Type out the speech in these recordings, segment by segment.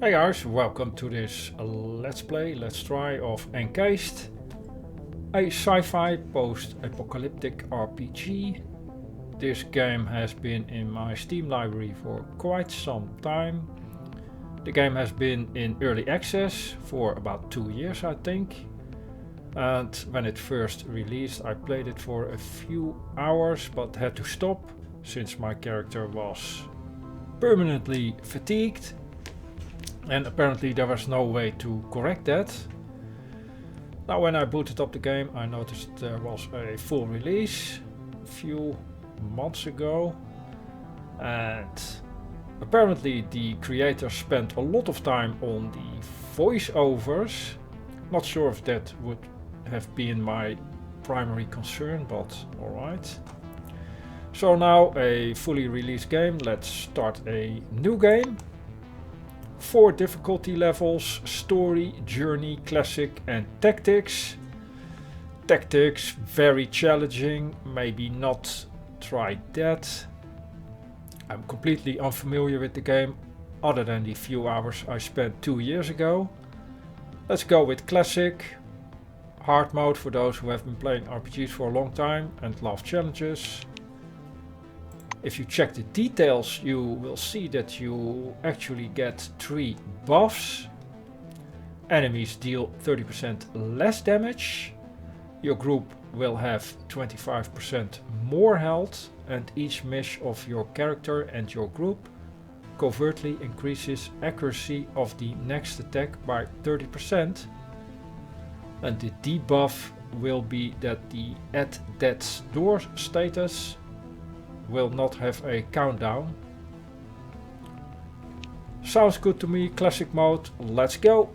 Hey guys, welcome to this let's try of Encased, a sci-fi post-apocalyptic RPG. This game has been in my Steam library for quite some time. The game has been in early access for about 2 years, I think. And when it first released, I played it for a few hours but had to stop since my character was permanently fatigued. And apparently there was no way to correct that. Now when I booted up the game, I noticed there was a full release a few months ago. And apparently the creator spent a lot of time on the voiceovers. Not sure if that would have been my primary concern, but alright. So now a fully released game, let's start a new game. 4 difficulty levels: story, journey, classic and tactics. Tactics, very challenging, maybe not try that. I'm completely unfamiliar with the game, other than the few hours I spent 2 years ago. Let's go with classic. Hard mode for those who have been playing RPGs for a long time and love challenges. If you check the details, you will see that you actually get 3 buffs. Enemies deal 30% less damage. Your group will have 25% more health, and each miss of your character and your group covertly increases accuracy of the next attack by 30%. And the debuff will be that the at death's door status will not have a countdown. Sounds good to me. Classic mode, let's go.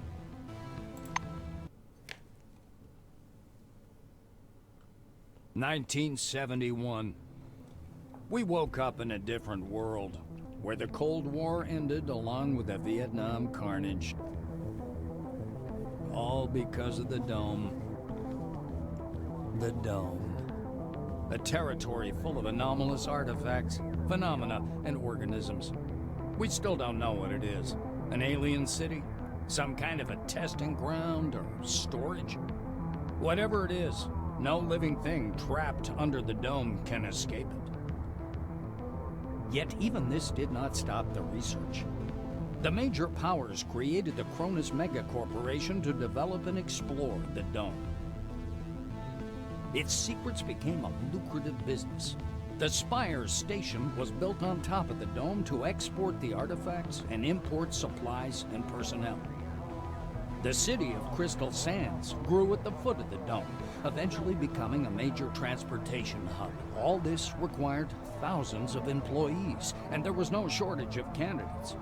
"1971. We woke up in a different world, where the Cold War ended along with the Vietnam carnage. All because of the Dome. The Dome. A territory full of anomalous artifacts, phenomena, and organisms. We still don't know what it is. An alien city? Some kind of a testing ground or storage? Whatever it is, no living thing trapped under the Dome can escape it. Yet even this did not stop the research. The major powers created the Cronus Megacorporation to develop and explore the Dome. Its secrets became a lucrative business. The Spires station was built on top of the Dome to export the artifacts and import supplies and personnel. The city of Crystal Sands grew at the foot of the Dome, eventually becoming a major transportation hub. All this required thousands of employees, and there was no shortage of candidates.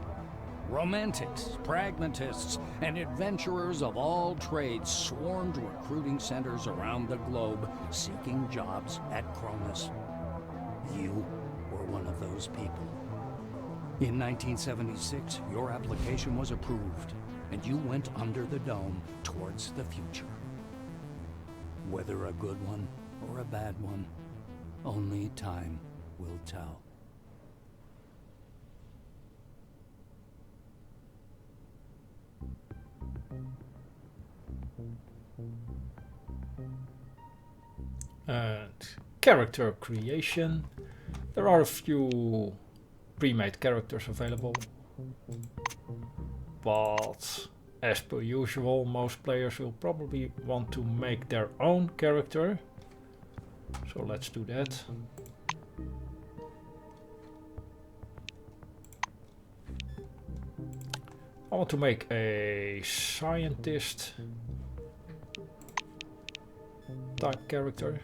Romantics, pragmatists, and adventurers of all trades swarmed recruiting centers around the globe, seeking jobs at Cronus. You were one of those people. In 1976, your application was approved, and you went under the Dome towards the future. Whether a good one or a bad one, only time will tell. And character creation. There are a few pre-made characters available, but as per usual, most players will probably want to make their own character. So let's do that. I want to make a scientist type character.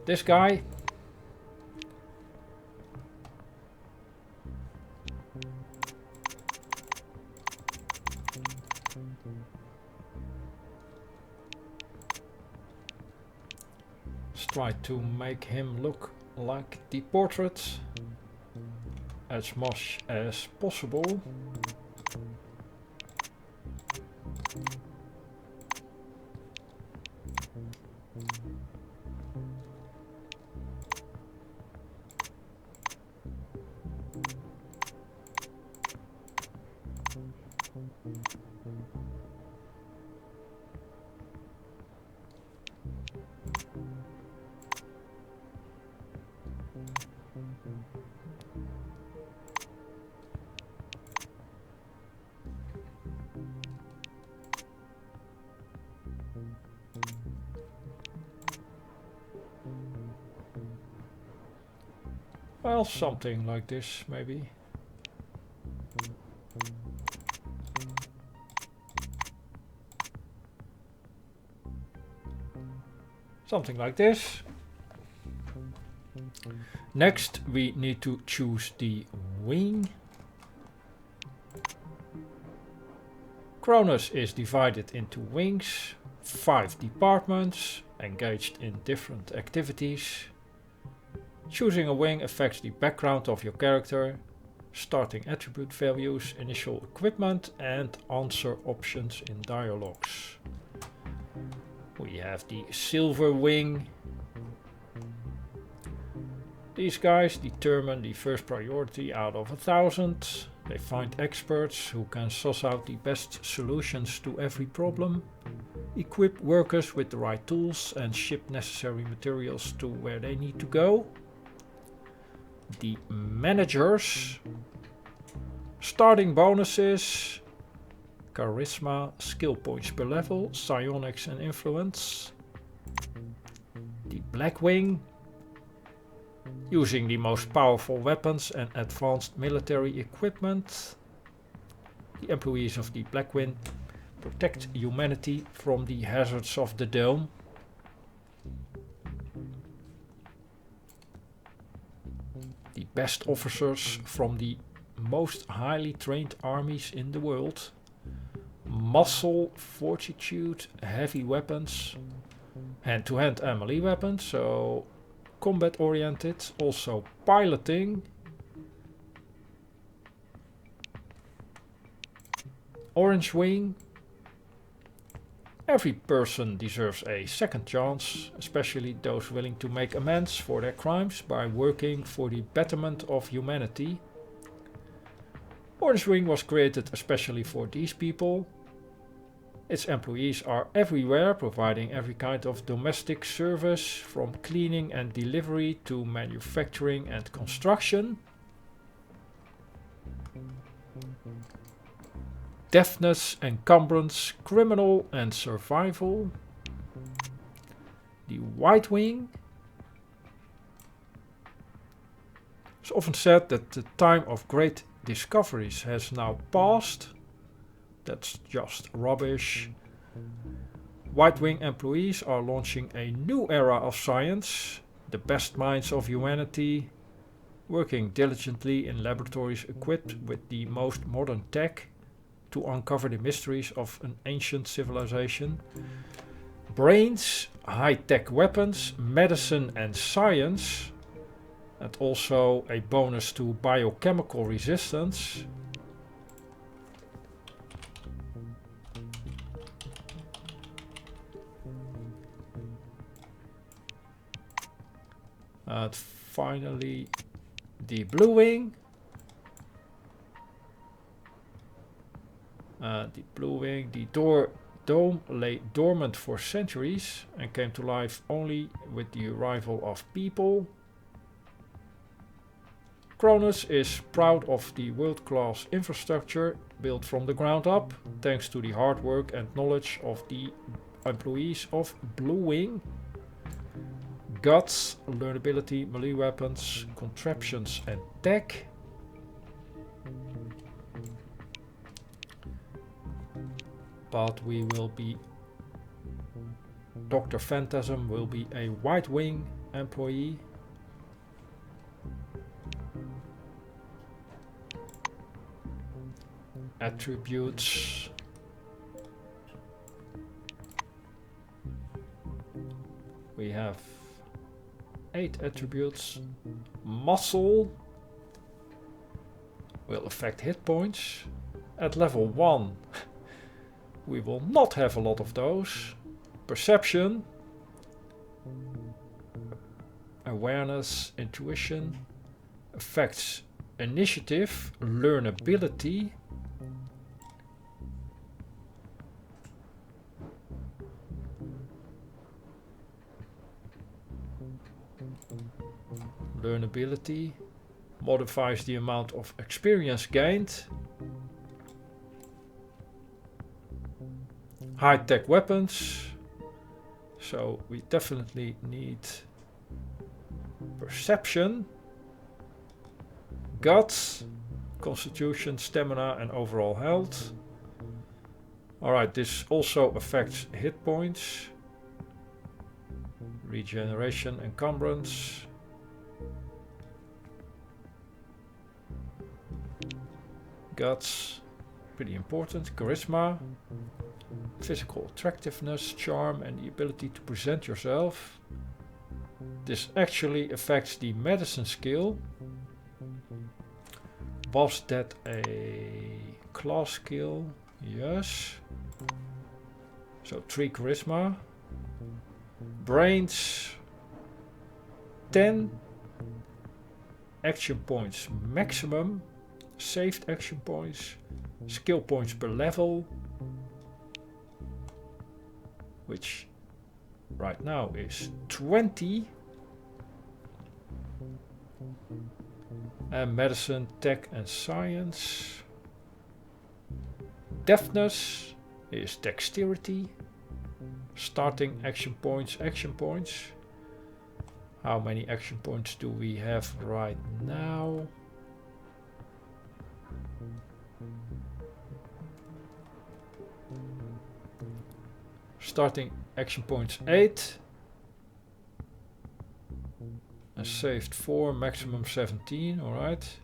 This guy. Let's try to make him look like the portrait as much as possible. Well, something like this, maybe. Something like this. Next, we need to choose the wing. Cronus is divided into wings, 5 departments, engaged in different activities. Choosing a wing affects the background of your character, starting attribute values, initial equipment, and answer options in dialogues. We have the silver wing. These guys determine the first priority out of 1,000. They find experts who can suss out the best solutions to every problem, equip workers with the right tools, and ship necessary materials to where they need to go. The managers. Starting bonuses. Charisma, skill points per level, psionics and influence. The Black Wing. Using the most powerful weapons and advanced military equipment. The employees of the Black Wing protect humanity from the hazards of the dome. The best officers from the most highly trained armies in the world. Muscle, fortitude, heavy weapons, hand-to-hand and melee weapons, so combat oriented. Also piloting. Orange Wing. Every person deserves a second chance, especially those willing to make amends for their crimes by working for the betterment of humanity. Orange Wing was created especially for these people. Its employees are everywhere, providing every kind of domestic service, from cleaning and delivery to manufacturing and construction. Deafness, encumbrance, criminal and survival. The White Wing. It's often said that the time of great discoveries has now passed. That's just rubbish. White Wing employees are launching a new era of science, the best minds of humanity, working diligently in laboratories equipped with the most modern tech to uncover the mysteries of an ancient civilization. Brains, high-tech weapons, medicine and science, and also a bonus to biochemical resistance. And finally, the Blue Wing. The Blue Wing, the dome lay dormant for centuries and came to life only with the arrival of people. Cronus is proud of the world-class infrastructure built from the ground up, thanks to the hard work and knowledge of the employees of Blue Wing. Guts, learnability, melee weapons, contraptions and tech. But we will be... Dr. Phantasm will be a White Wing employee. Attributes. We have 8 attributes. Muscle will affect hit points. At level 1 we will not have a lot of those. Perception, awareness, intuition, affects initiative, learnability, modifies the amount of experience gained. High-tech weapons, so we definitely need perception. Guts, Constitution, Stamina and overall health. Alright, this also affects hit points. Regeneration, Encumbrance. Guts, pretty important. Charisma, physical attractiveness, charm and the ability to present yourself. This actually affects the medicine skill. Was that a class skill? Yes. So 3 charisma. Brains 10 action points maximum. Saved action points. Skill points per level. Which right now is 20. And medicine, tech and science. Deftness is dexterity. Starting action points, action points. How many action points do we have right now? Starting action points 8. And saved 4, maximum 17, alright.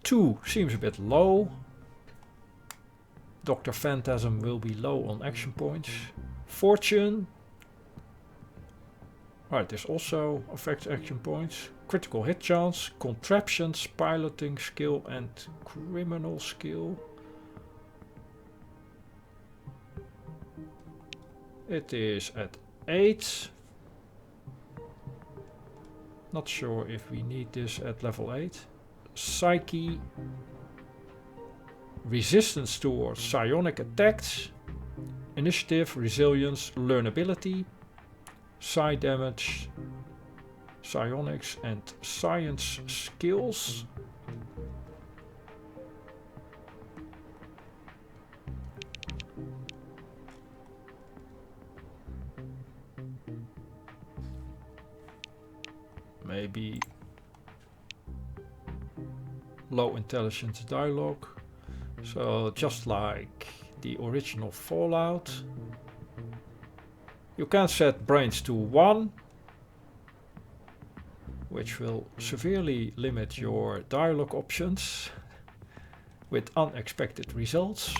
2 seems a bit low. Dr. Phantasm will be low on action points. Fortune. Alright, this also affects action points. Critical hit chance, contraptions, piloting skill and criminal skill. It is at 8. Not sure if we need this at level 8. Psyche. Resistance towards psionic attacks. Initiative, resilience, learnability. Psi damage. Psionics and science skills. Maybe low intelligence dialogue. So just like the original Fallout. You can set brains to 1, which will severely limit your dialogue options with unexpected results.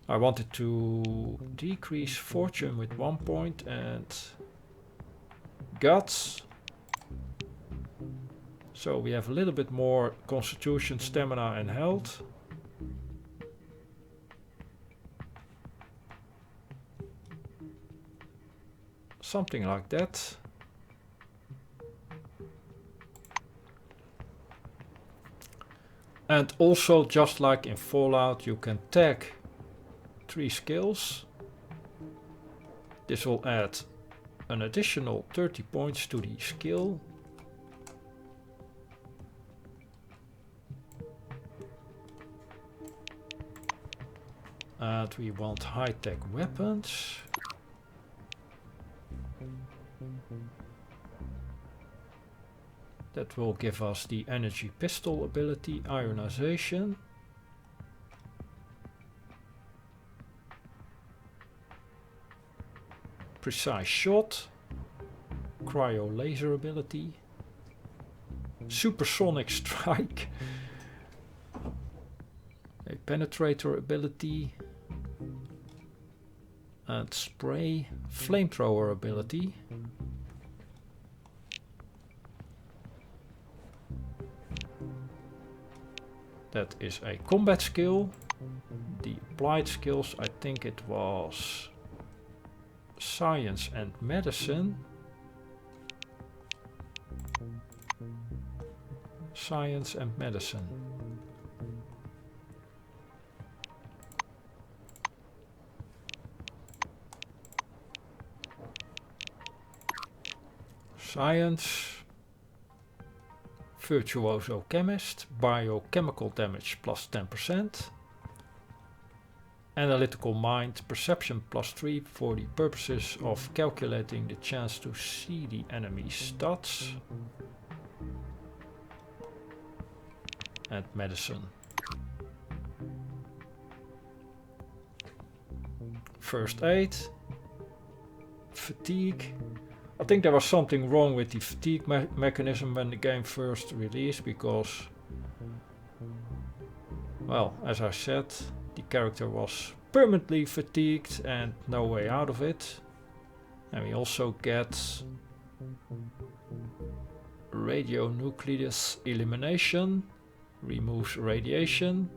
I wanted to decrease fortune with 1 point and guts. So we have a little bit more constitution, stamina and health. Something like that. And also, just like in Fallout, you can tag 3 skills. This will add an additional 30 points to the skill. And we want high-tech weapons. That will give us the energy pistol ability, ionization. Precise shot. Cryo laser ability. Supersonic strike. A penetrator ability. And spray flamethrower ability. That is a combat skill. The applied skills, I think it was science and medicine. Science and medicine. Science. Virtuoso chemist. Biochemical damage plus 10%. Analytical mind. Perception plus 3 for the purposes of calculating the chance to see the enemy's stats. and medicine. First aid. Fatigue. I think there was something wrong with the fatigue mechanism when the game first released, because, well, as I said, the character was permanently fatigued and no way out of it. And we also get radionucleus elimination, removes radiation.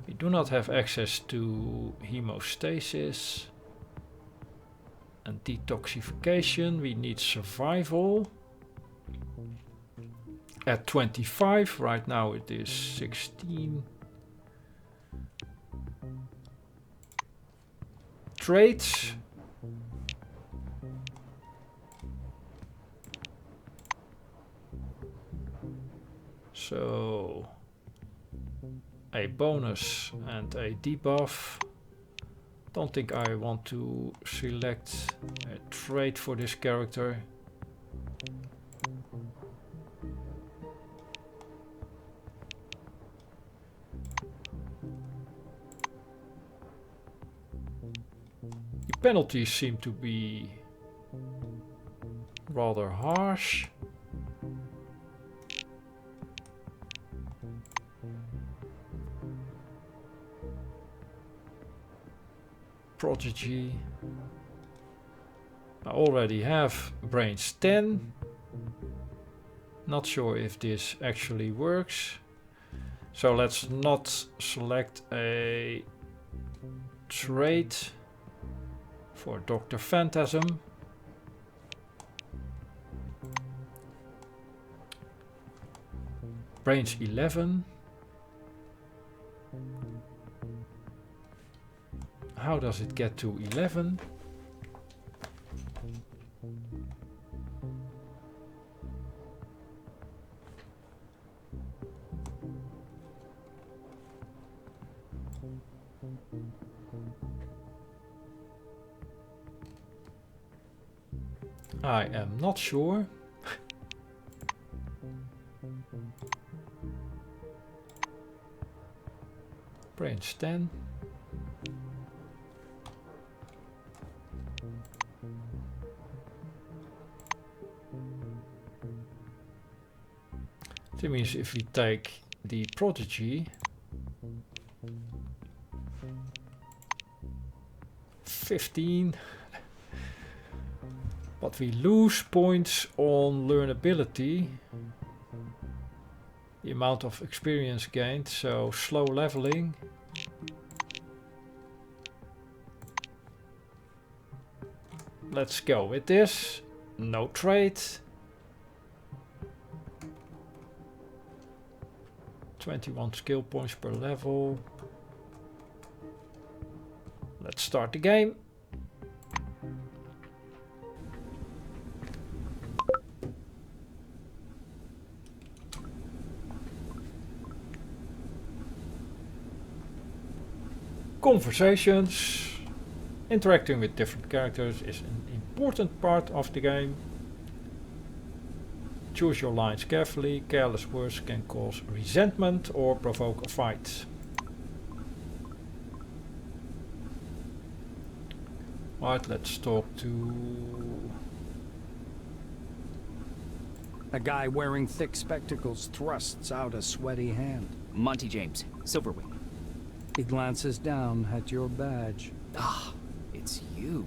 We do not have access to hemostasis and detoxification. We need survival at 25. Right now it is 16. Traits. So a bonus and a debuff. Don't think I want to select a trait for this character. The penalties seem to be rather harsh. Prodigy. I already have brains 10. Not sure if this actually works. So let's not select a trait for Dr. Phantasm. Brains 11. How does it get to 11? I am not sure. Brains 10. That means if we take the Prodigy, 15, but we lose points on learnability, the amount of experience gained, so slow leveling. Let's go with this. No trait. 21 skill points per level. Let's start the game. Conversations. Interacting with different characters is an important part of the game. Choose your lines carefully. Careless words can cause resentment or provoke a fight. Right, let's talk to... A guy wearing thick spectacles thrusts out a sweaty hand. Monty James, Silverwing. He glances down at your badge. Ah, it's you.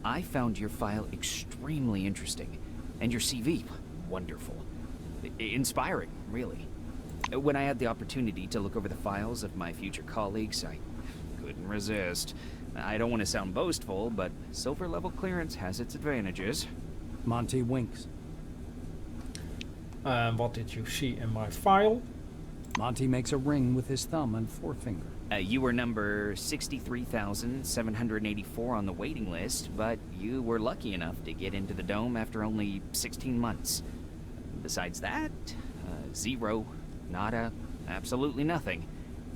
I found your file extremely interesting, and your CV, wonderful. Inspiring, really. When I had the opportunity to look over the files of my future colleagues, I couldn't resist. I don't want to sound boastful, but silver level clearance has its advantages. Monty winks. What did you see in my file? Monty makes a ring with his thumb and forefinger. You were number 63,784 on the waiting list, but you were lucky enough to get into the dome after only 16 months. Besides that, zero, nada, absolutely nothing.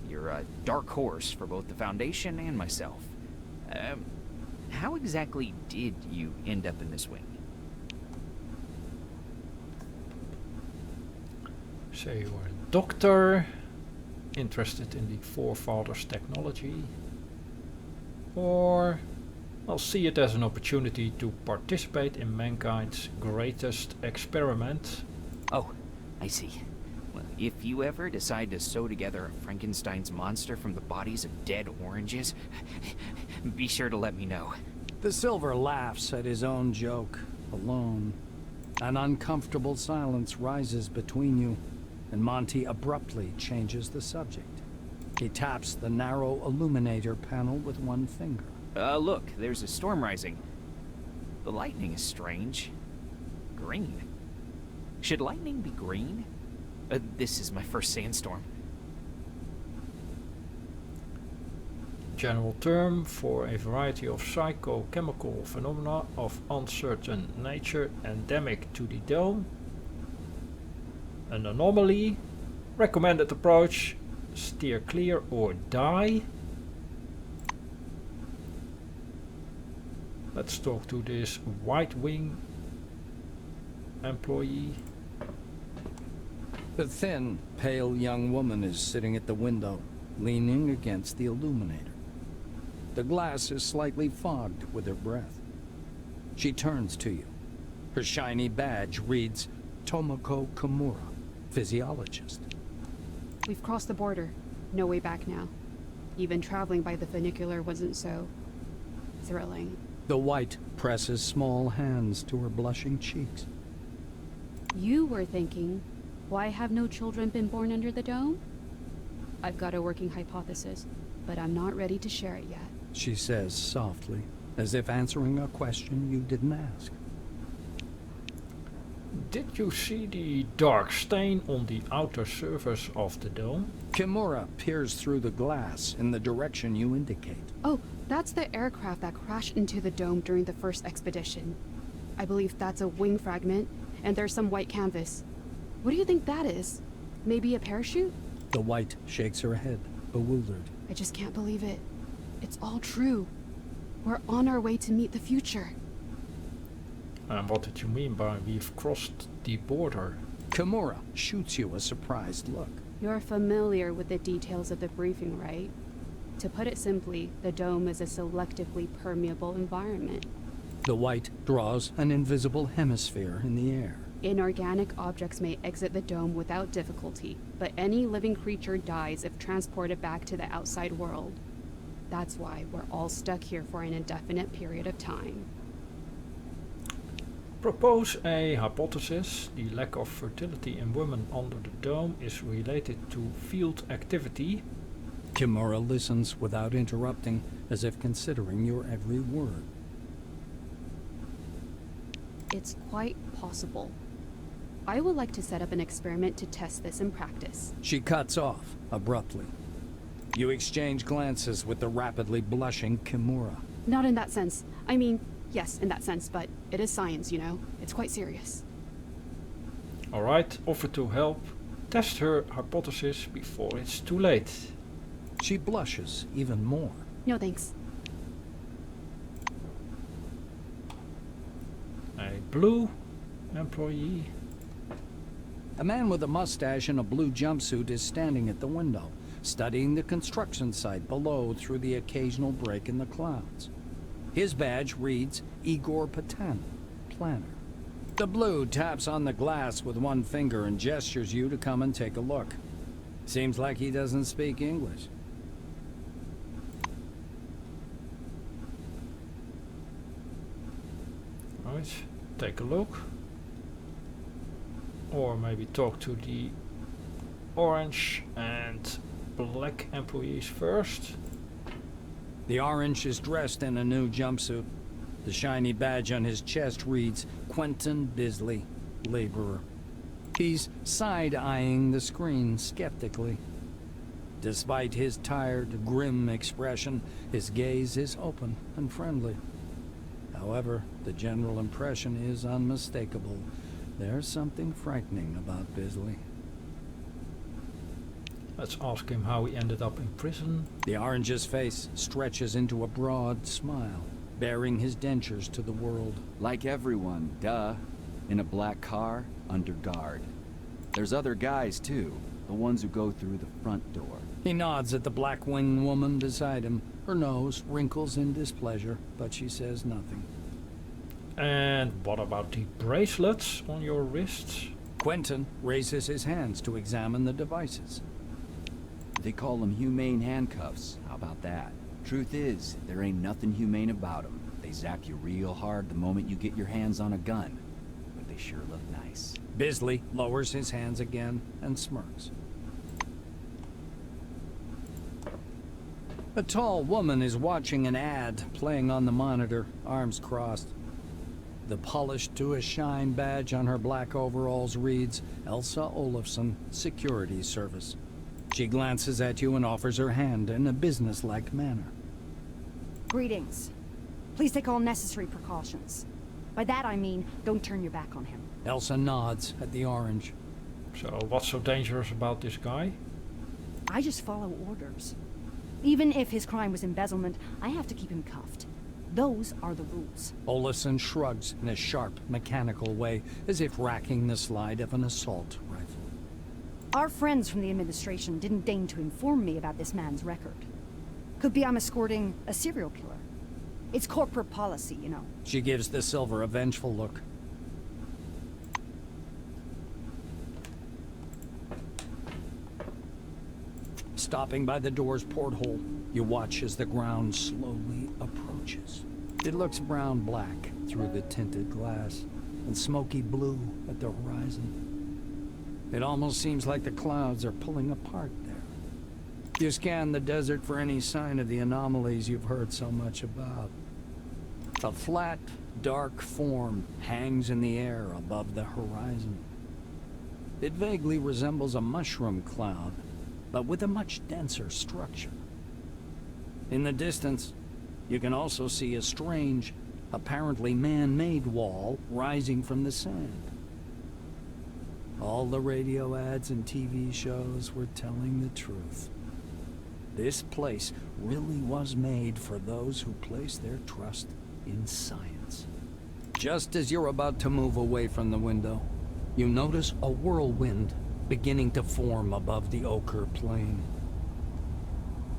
You're a dark horse for both the Foundation and myself. How exactly did you end up in this wing? Say you're a doctor, interested in the forefathers' technology. Or I'll see it as an opportunity to participate in mankind's greatest experiment. Oh, I see. Well, if you ever decide to sew together Frankenstein's monster from the bodies of dead oranges, be sure to let me know. The Silver laughs at his own joke, alone. An uncomfortable silence rises between you, and Monty abruptly changes the subject. He taps the narrow illuminator panel with one finger. Look, there's a storm rising. The lightning is strange. Green. Should lightning be green? This is my first sandstorm. General term for a variety of psychochemical phenomena of uncertain nature endemic to the dome. An anomaly. Recommended approach. Steer clear or die. Let's talk to this White Wing employee. The thin, pale young woman is sitting at the window, leaning against the illuminator. The glass is slightly fogged with her breath. She turns to you. Her shiny badge reads Tomoko Kimura, physiologist. We've crossed the border. No way back now. Even traveling by the funicular wasn't so thrilling. The White presses small hands to her blushing cheeks. You were thinking, why have no children been born under the dome? I've got a working hypothesis, but I'm not ready to share it yet. She says softly, as if answering a question you didn't ask. Did you see the dark stain on the outer surface of the dome? Kimura peers through the glass in the direction you indicate. Oh, that's the aircraft that crashed into the dome during the first expedition. I believe that's a wing fragment, and there's some white canvas. What do you think that is? Maybe a parachute? The White shakes her head, bewildered. I just can't believe it. It's all true. We're on our way to meet the future. And what did you mean by we've crossed the border? Kimura shoots you a surprised look. You're familiar with the details of the briefing, right? To put it simply, the dome is a selectively permeable environment. The White draws an invisible hemisphere in the air. Inorganic objects may exit the dome without difficulty, but any living creature dies if transported back to the outside world. That's why we're all stuck here for an indefinite period of time. Propose a hypothesis. The lack of fertility in women under the dome is related to field activity. Kimura listens without interrupting, as if considering your every word. It's quite possible. I would like to set up an experiment to test this in practice. She cuts off, abruptly. You exchange glances with the rapidly blushing Kimura. Not in that sense. I mean, yes, in that sense, but it is science, you know? It's quite serious. Alright, offer to help. Test her hypothesis before it's too late. She blushes even more. No thanks. A blue employee. A man with a mustache and a blue jumpsuit is standing at the window, studying the construction site below through the occasional break in the clouds. His badge reads Igor Patan, planner. The blue taps on the glass with one finger and gestures you to come and take a look. Seems like he doesn't speak English. Right, take a look. Or maybe talk to the orange and black employees first. The orange is dressed in a new jumpsuit. The shiny badge on his chest reads Quentin Bisley, laborer. He's side-eyeing the screen skeptically. Despite his tired, grim expression, his gaze is open and friendly. However, the general impression is unmistakable. There's something frightening about Bisley. Let's ask him how he ended up in prison. The orange's face stretches into a broad smile, bearing his dentures to the world. Like everyone, duh. In a black car, under guard. There's other guys, too. The ones who go through the front door. He nods at the black-winged woman beside him. Her nose wrinkles in displeasure, but she says nothing. And what about the bracelets on your wrists? Quentin raises his hands to examine the devices. They call them humane handcuffs. How about that? Truth is, there ain't nothing humane about them. They zap you real hard the moment you get your hands on a gun. But they sure look nice. Bisley lowers his hands again and smirks. A tall woman is watching an ad playing on the monitor, arms crossed. The polished to a shine badge on her black overalls reads, Elsa Olafson, Security Service. She glances at you and offers her hand in a businesslike manner. Greetings. Please take all necessary precautions. By that I mean, don't turn your back on him. Elsa nods at the orange. So what's so dangerous about this guy? I just follow orders. Even if his crime was embezzlement, I have to keep him cuffed. Those are the rules. Olafson shrugs in a sharp, mechanical way, as if racking the slide of an assault rifle. Our friends from the administration didn't deign to inform me about this man's record. Could be I'm escorting a serial killer. It's corporate policy, you know. She gives the silver a vengeful look. Stopping by the door's porthole, you watch as the ground slowly approaches. It looks brown-black through the tinted glass, and smoky blue at the horizon. It almost seems like the clouds are pulling apart there. You scan the desert for any sign of the anomalies you've heard so much about. A flat, dark form hangs in the air above the horizon. It vaguely resembles a mushroom cloud, but with a much denser structure. In the distance, you can also see a strange, apparently man-made wall rising from the sand. All the radio ads and TV shows were telling the truth. This place really was made for those who place their trust in science. Just as you're about to move away from the window, you notice a whirlwind beginning to form above the ochre plain.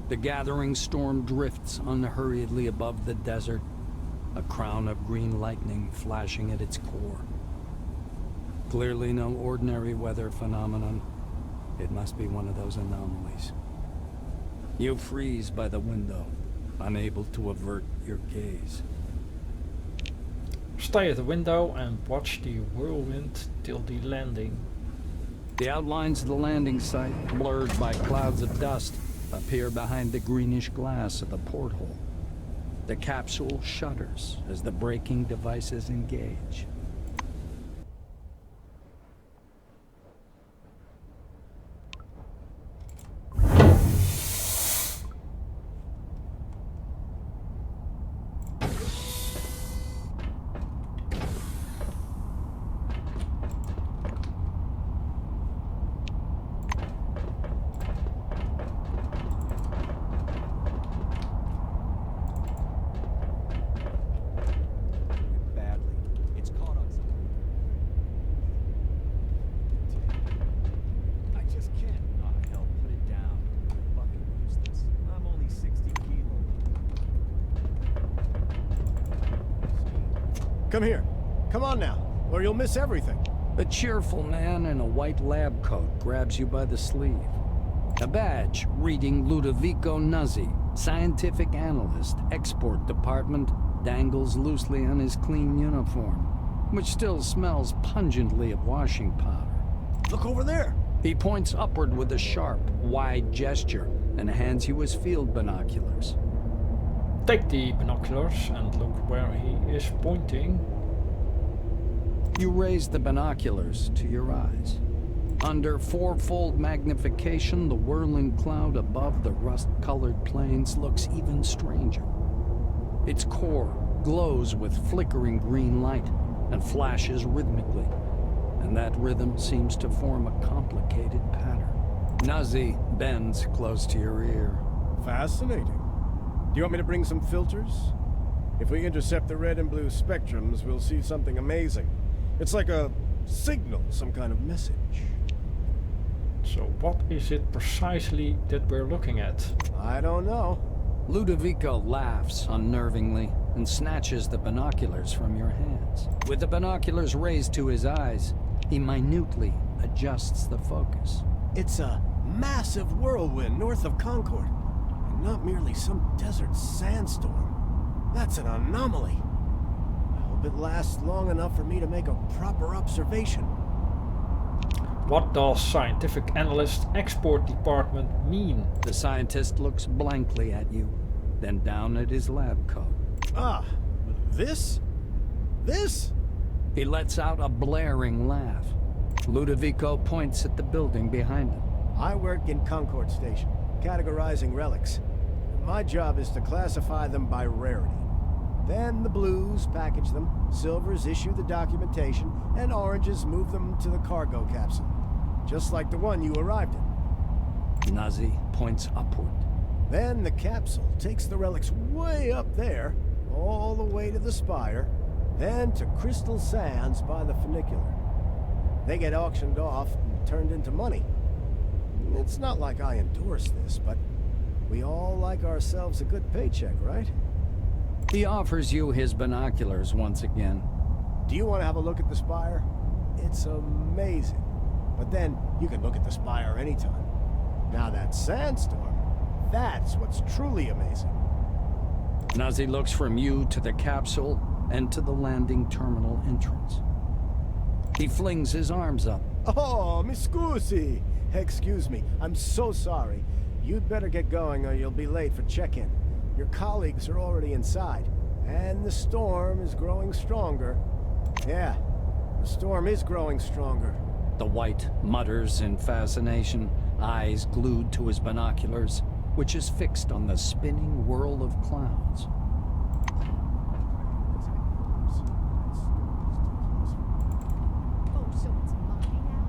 The gathering storm drifts unhurriedly above the desert, a crown of green lightning flashing at its core. Clearly no ordinary weather phenomenon. It must be one of those anomalies. You freeze by the window, unable to avert your gaze. Stay at the window and watch the whirlwind till the landing. The outlines of the landing site, blurred by clouds of dust, appear behind the greenish glass of the porthole. The capsule shudders as the braking devices engage. Come here. Come on now, or you'll miss everything. A cheerful man in a white lab coat grabs you by the sleeve. A badge reading Ludovico Nuzzi, scientific analyst, export department, dangles loosely on his clean uniform, which still smells pungently of washing powder. Look over there. He points upward with a sharp, wide gesture and hands you his field binoculars. Take the binoculars and look where he is pointing. You raise the binoculars to your eyes. Under fourfold magnification, the whirling cloud above the rust-colored plains looks even stranger. Its core glows with flickering green light and flashes rhythmically, and that rhythm seems to form a complicated pattern. Nuzzi bends close to your ear. Fascinating. Do you want me to bring some filters? If we intercept the red and blue spectrums, we'll see something amazing. It's like a signal, some kind of message. So what is it precisely that we're looking at? I don't know. Ludovico laughs unnervingly and snatches the binoculars from your hands. With the binoculars raised to his eyes, he minutely adjusts the focus. It's a massive whirlwind north of Concord, and not merely some desert sandstorm. That's an anomaly. I hope it lasts long enough for me to make a proper observation. What does Scientific Analyst Export Department mean? The scientist looks blankly at you, then down at his lab coat. Ah, this? This? He lets out a blaring laugh. Ludovico points at the building behind him. I work in Concord Station, categorizing relics. My job is to classify them by rarity. Then the blues package them, silvers issue the documentation, and oranges move them to the cargo capsule. Just like the one you arrived in. Nazi points upward. Then the capsule takes the relics way up there, all the way to the spire, then to crystal sands by the funicular. They get auctioned off and turned into money. It's not like I endorse this, but we all like ourselves a good paycheck, right? He offers you his binoculars once again. Do you want to have a look at the spire? It's amazing. But then you can look at the spire anytime. Now that sandstorm, that's what's truly amazing. Nazi looks from you to the capsule and to the landing terminal entrance. He flings his arms up. Oh, mi scusi. Excuse me, I'm so sorry. You'd better get going or you'll be late for check-in. Your colleagues are already inside, and the storm is growing stronger. Yeah, the storm is growing stronger. The White mutters in fascination, eyes glued to his binoculars, which is fixed on the spinning whirl of clouds. Oh, so it's mine now?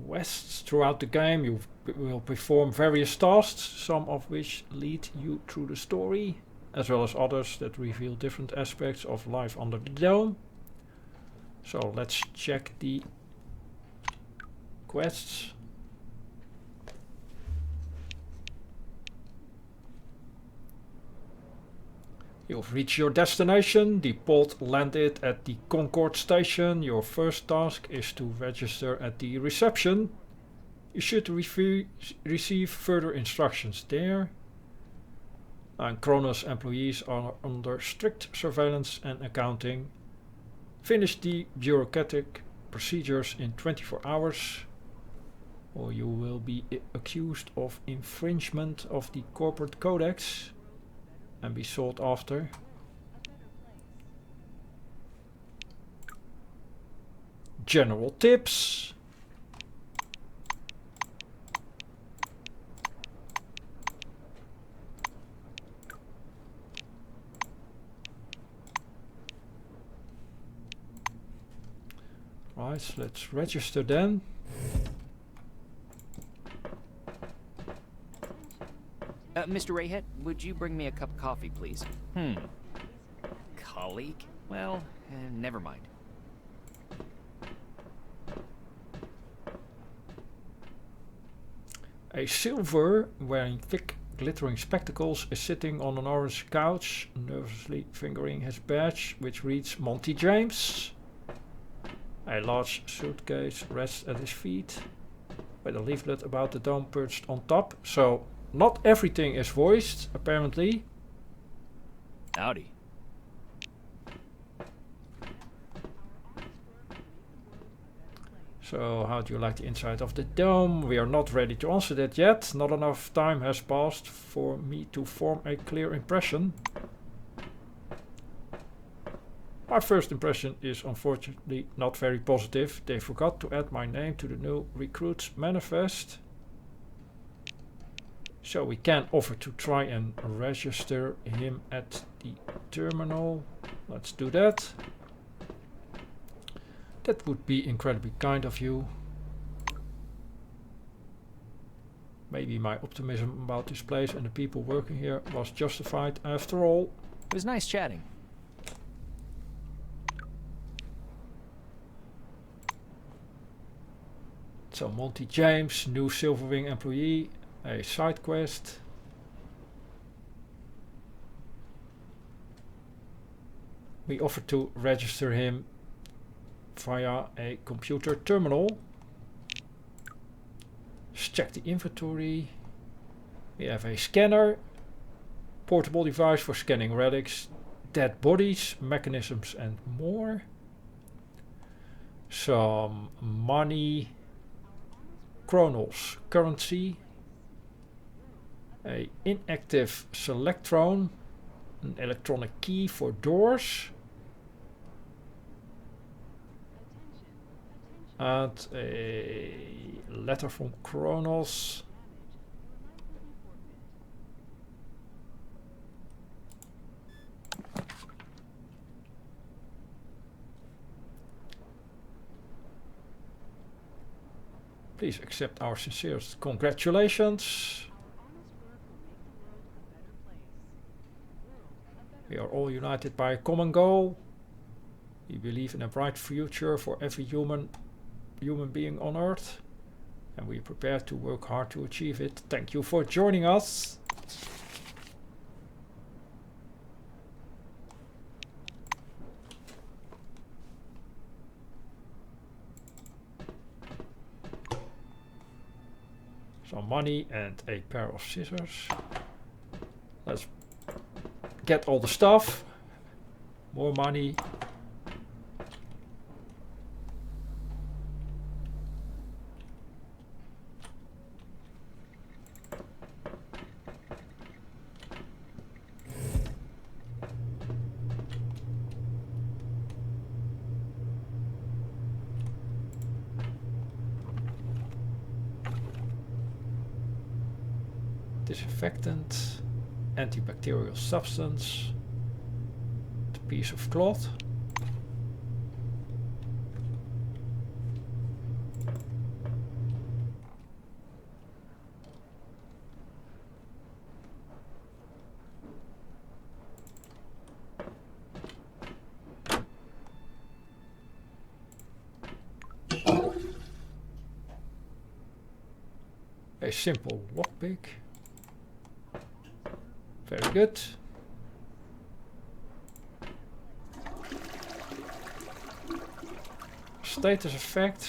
Quests throughout the game. You will perform various tasks, some of which lead you through the story, as well as others that reveal different aspects of life under the dome. So let's check the quests. You've reached your destination. The pod landed at the Concord station. Your first task is to register at the reception. You should receive further instructions there. And Kronos employees are under strict surveillance and accounting. Finish the bureaucratic procedures in 24 hours, or you will be accused of infringement of the corporate codex and be sought after. General tips. Right, let's register then. Mr. Rayhead, would you bring me a cup of coffee, please? Colleague? Well, never mind. A silver wearing thick glittering spectacles is sitting on an orange couch, nervously fingering his badge, which reads Monty James. A large suitcase rests at his feet, with a leaflet about the dome perched on top. So not everything is voiced, apparently. Howdy. So how do you like the inside of the dome? We are not ready to answer that yet. Not enough time has passed for me to form a clear impression. My first impression is unfortunately not very positive. They forgot to add my name to the new recruits manifest. So we can offer to try and register him at the terminal. Let's do that. That would be incredibly kind of you. Maybe my optimism about this place and the people working here was justified after all. It was nice chatting. So Monty James, new Silverwing employee, a side quest. We offered to register him via a computer terminal. Let's check the inventory. We have a scanner, portable device for scanning relics, dead bodies, mechanisms and more. Some money, chronos, currency, a inactive selectron, an electronic key for doors, and a letter from Kronos. Please accept our sincerest congratulations. We are all united by a common goal. We believe in a bright future for every human being on Earth, and we are prepared to work hard to achieve it. Thank you for joining us. Some money and a pair of scissors. Let's get all the stuff. More money. Disinfectant, antibacterial substance, a piece of cloth. A simple lockpick. Very good. Status effect.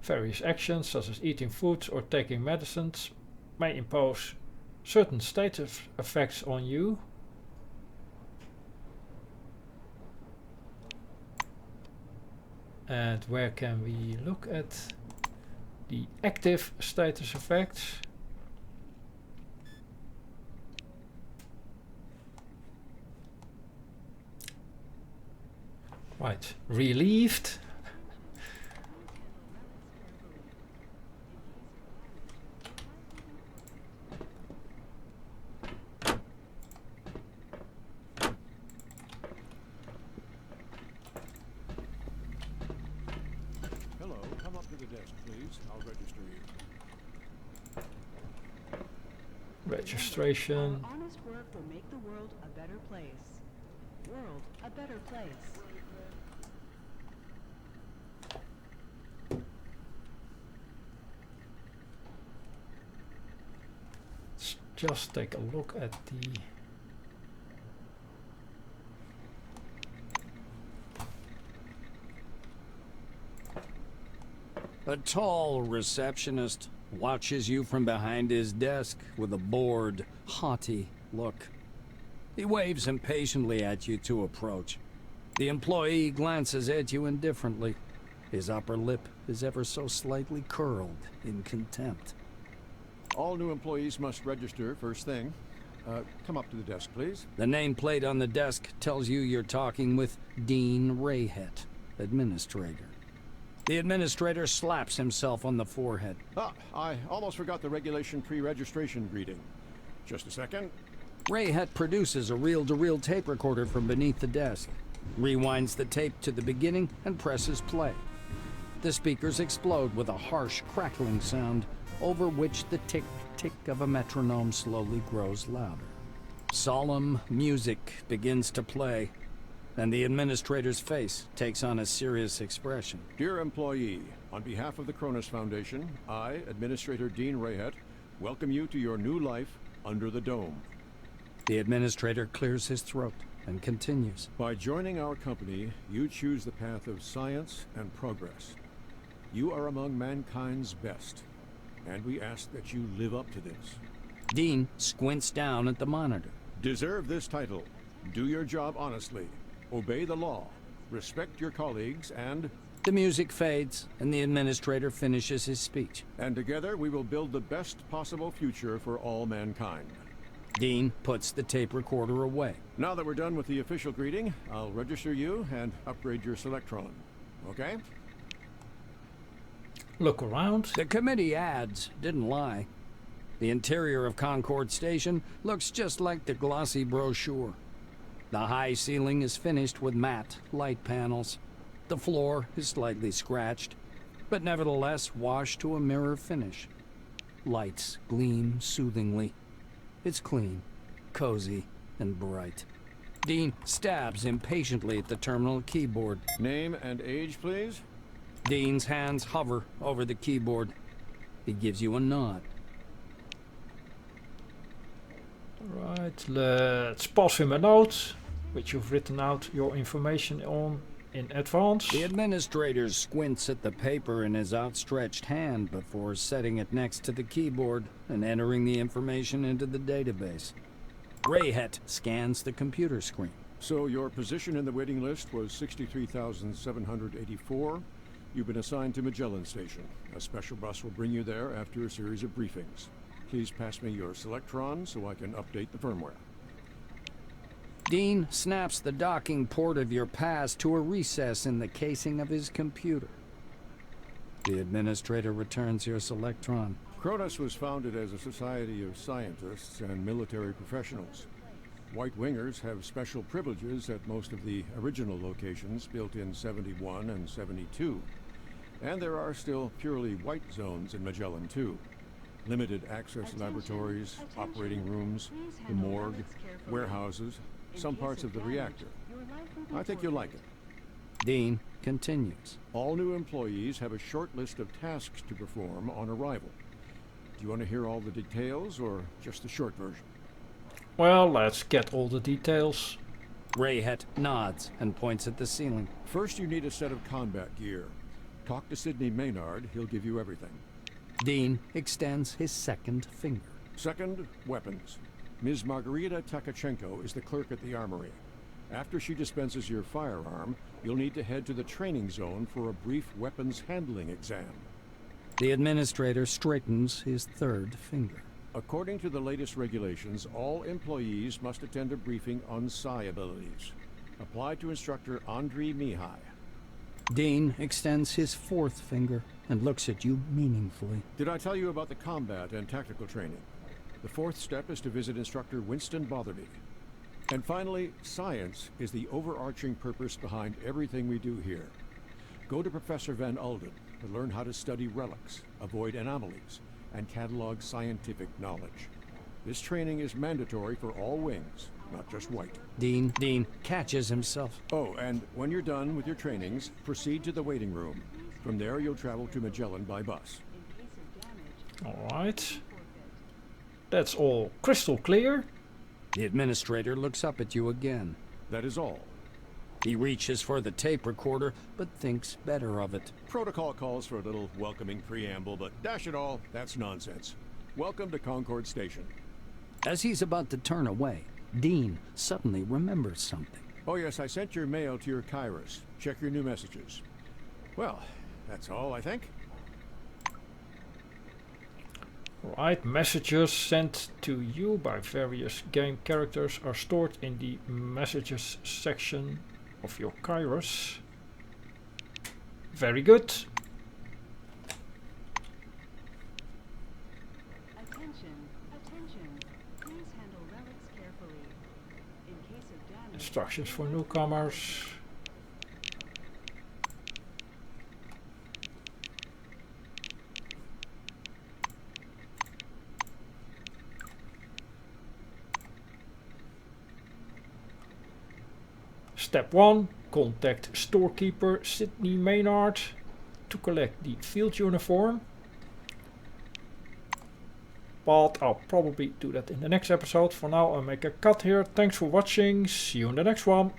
Various actions such as eating food or taking medicines may impose certain status effects on you. And where can we look at the active status effects? Right, relieved. Hello, come up to the desk, please. I'll register you. Registration. Our honest work will make the world a better place. World a better place. Let's just take a look at the A tall receptionist watches you from behind his desk with a bored, haughty look. He waves impatiently at you to approach. The employee glances at you indifferently. His upper lip is ever so slightly curled in contempt. All new employees must register first thing. Come up to the desk, please. The nameplate on the desk tells you you're talking with Dean Rayhet, administrator. The administrator slaps himself on the forehead. Ah, I almost forgot the regulation pre-registration greeting. Just a second. Rayhet produces a reel-to-reel tape recorder from beneath the desk, rewinds the tape to the beginning, and presses play. the speakers explode with a harsh, crackling sound over which the tick-tick of a metronome slowly grows louder. Solemn music begins to play, and the administrator's face takes on a serious expression. Dear employee, on behalf of the Cronus Foundation, I, Administrator Dean Rayhet, welcome you to your new life under the dome. The administrator clears his throat and continues. By joining our company, you choose the path of science and progress. You are among mankind's best, and we ask that you live up to this. Dean squints down at the monitor. Deserve this title. Do your job honestly. Obey the law. Respect your colleagues and... The music fades, and the administrator finishes his speech. And together we will build the best possible future for all mankind. Dean puts the tape recorder away. Now that we're done with the official greeting, I'll register you and upgrade your Selectron. Okay? Look around. The committee ads didn't lie. The interior of Concord Station looks just like the glossy brochure. The high ceiling is finished with matte light panels. The floor is slightly scratched, but nevertheless washed to a mirror finish. Lights gleam soothingly. It's clean, cozy, and bright. Dean stabs impatiently at the terminal keyboard. Name and age, please? Dean's hands hover over the keyboard. He gives you a nod. Right, let's pass him a note, which you've written out your information on in advance. The administrator squints at the paper in his outstretched hand before setting it next to the keyboard and entering the information into the database. Rayhet scans the computer screen. So your position in the waiting list was 63,784. You've been assigned to Magellan Station. A special bus will bring you there after a series of briefings. Please pass me your Selectron so I can update the firmware. Dean snaps the docking port of your pass to a recess in the casing of his computer. The administrator returns your Selectron. Cronus was founded as a society of scientists and military professionals. White Wingers have special privileges at most of the original locations built in 71 and 72. And there are still purely white zones in Magellan too. Limited access laboratories, operating rooms, the morgue, warehouses, some parts of the reactor. I think you'll like it. Dean continues. All new employees have a short list of tasks to perform on arrival. Do you want to hear all the details or just the short version? Well, let's get all the details. Rayhet nods and points at the ceiling. First, you need a set of combat gear. Talk to Sidney Maynard, he'll give you everything. Dean extends his second finger. Second, weapons. Ms. Margarita Takachenko is the clerk at the armory. After she dispenses your firearm, you'll need to head to the training zone for a brief weapons handling exam. The administrator straightens his third finger. According to the latest regulations, all employees must attend a briefing on psi abilities. Apply to instructor Andriy Mihai. Dean extends his fourth finger and looks at you meaningfully. Did I tell you about the combat and tactical training? The fourth step is to visit instructor Winston Botherby. And finally, science is the overarching purpose behind everything we do here. Go to Professor Van Alden to learn how to study relics, avoid anomalies, and catalog scientific knowledge. This training is mandatory for all wings, not just white. Dean catches himself. Oh, and when you're done with your trainings, proceed to the waiting room. From there, you'll travel to Magellan by bus. Alright. That's all crystal clear. The administrator looks up at you again. That is all. He reaches for the tape recorder, but thinks better of it. Protocol calls for a little welcoming preamble, but dash it all, that's nonsense. Welcome to Concord Station. As he's about to turn away, Dean suddenly remembers something. Oh yes, I sent your mail to your Kairos. Check your new messages. Well, that's all, I think. Right, messages sent to you by various game characters are stored in the messages section of your Kairos. Very good. Attention, attention. Please handle relics carefully. In case of damage, Instructions for newcomers. Step 1. Contact storekeeper Sydney Maynard to collect the field uniform. But I'll probably do that in the next episode. For now, I'll make a cut here. Thanks for watching. See you in the next one.